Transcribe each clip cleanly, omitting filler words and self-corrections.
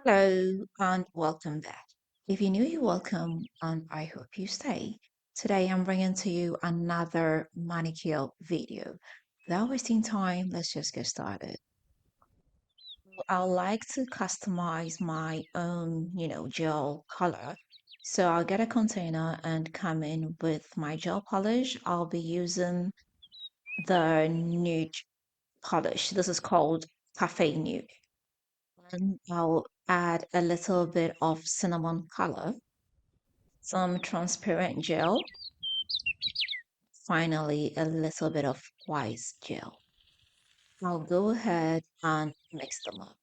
Hello and welcome back. If you're new, you're welcome and I hope you stay. Today I'm bringing to you another manicure video. Without wasting time, let's just get started. I like to customize my own, gel color. So I'll get a container and come in with my gel polish. I'll be using the Nude polish. This is called Cafe Nude. And I'll add a little bit of cinnamon color, some transparent gel, finally a little bit of white gel. I'll go ahead and mix them up.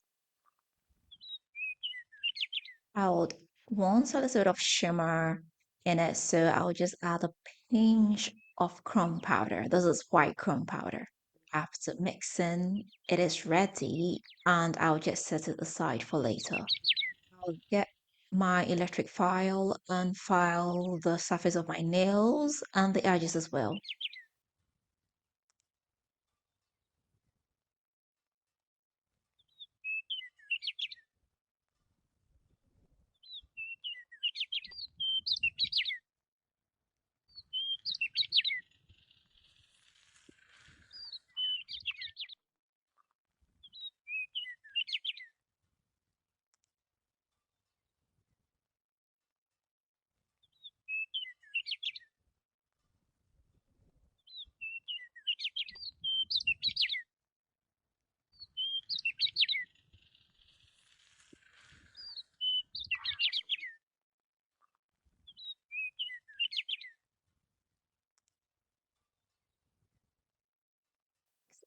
I'll want a little bit of shimmer in it, so I'll just add a pinch of chrome powder. This is white chrome powder. After mixing, it is ready, and I'll just set it aside for later. I'll get my electric file and file the surface of my nails and the edges as well.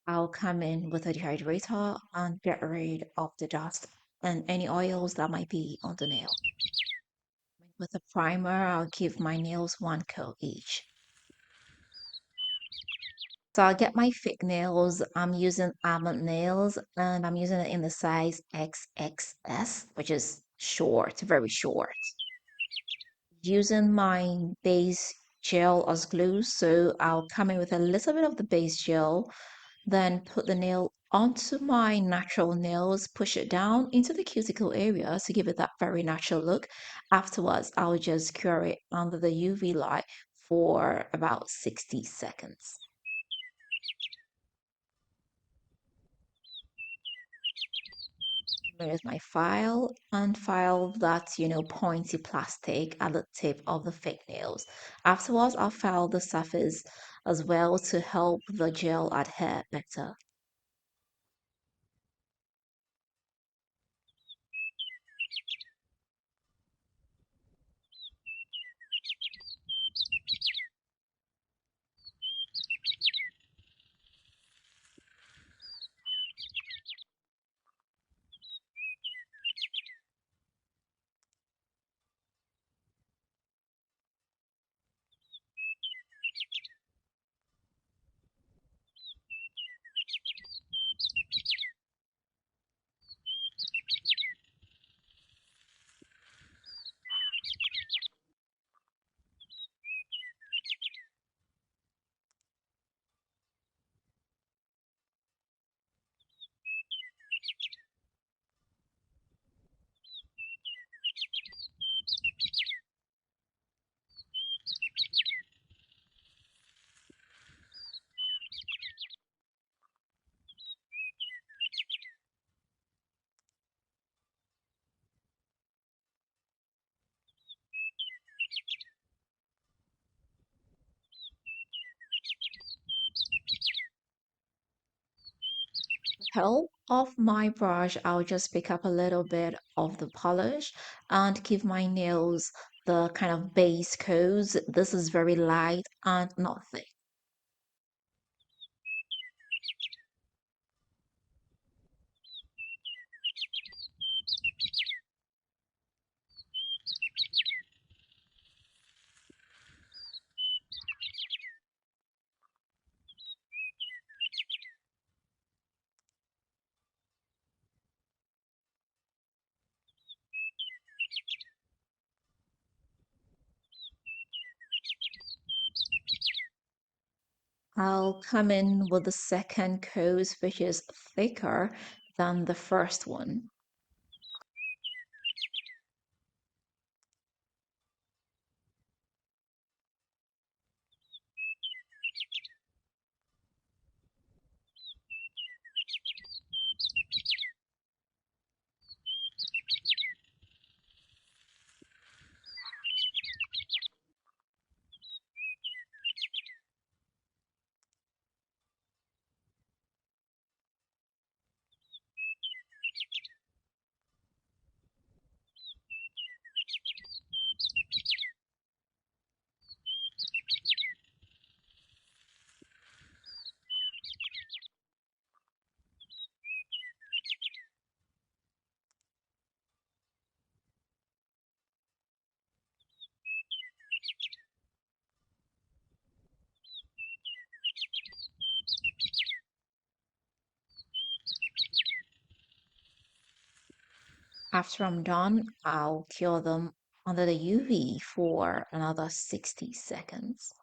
I'll come in with a dehydrator and get rid of the dust and any oils that might be on the nail. With a primer, I'll give my nails one coat each. So I'll get my fake nails. I'm using almond nails and I'm using it in the size XXS, which is short, very short. Using my base gel as glue, so I'll come in with a little bit of the base gel, then put the nail onto my natural nails, push it down into the cuticle area to give it that very natural look. Afterwards, I'll just cure it under the UV light for about 60 seconds. There's my file and file that, pointy plastic at the tip of the fake nails. Afterwards, I'll file the surface as well to help the gel adhere better. Help of my brush, I'll just pick up a little bit of the polish and give my nails the kind of base coats. This is very light and not thick. I'll come in with the second coat, which is thicker than the first one. After I'm done, I'll cure them under the UV for another 60 seconds.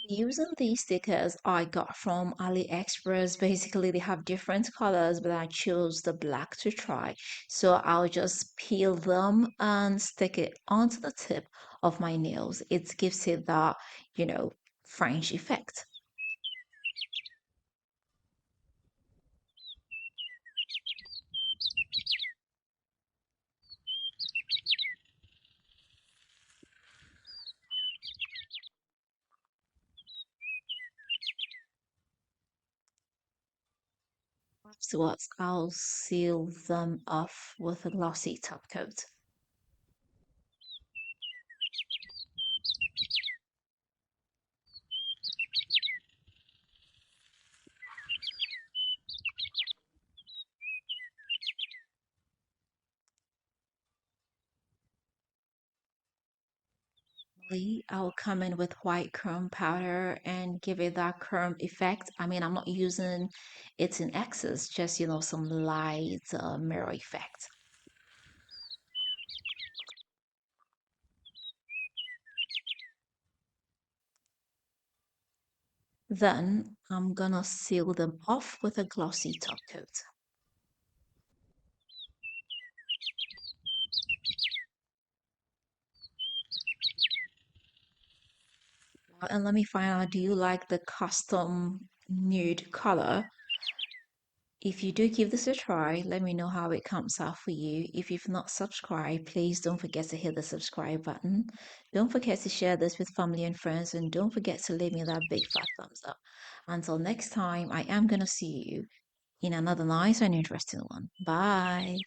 Using these stickers I got from AliExpress. Basically, they have different colors, but I chose the black to try. So I'll just peel them and stick it onto the tip of my nails. It gives it that, you know, French effect. Afterwards, I'll seal them off with a glossy top coat. I'll come in with white chrome powder and give it that chrome effect. I mean, I'm not using it in excess, just, some light mirror effect. Then I'm gonna seal them off with a glossy top coat. And let me find out, do you like the custom nude color? If you do give this a try, let me know how it comes out for you. If you've not subscribed, please don't forget to hit the subscribe button. Don't forget to share this with family and friends, and don't forget to leave me that big fat thumbs up. Until next time, I am going to see you in another nice and interesting one. Bye.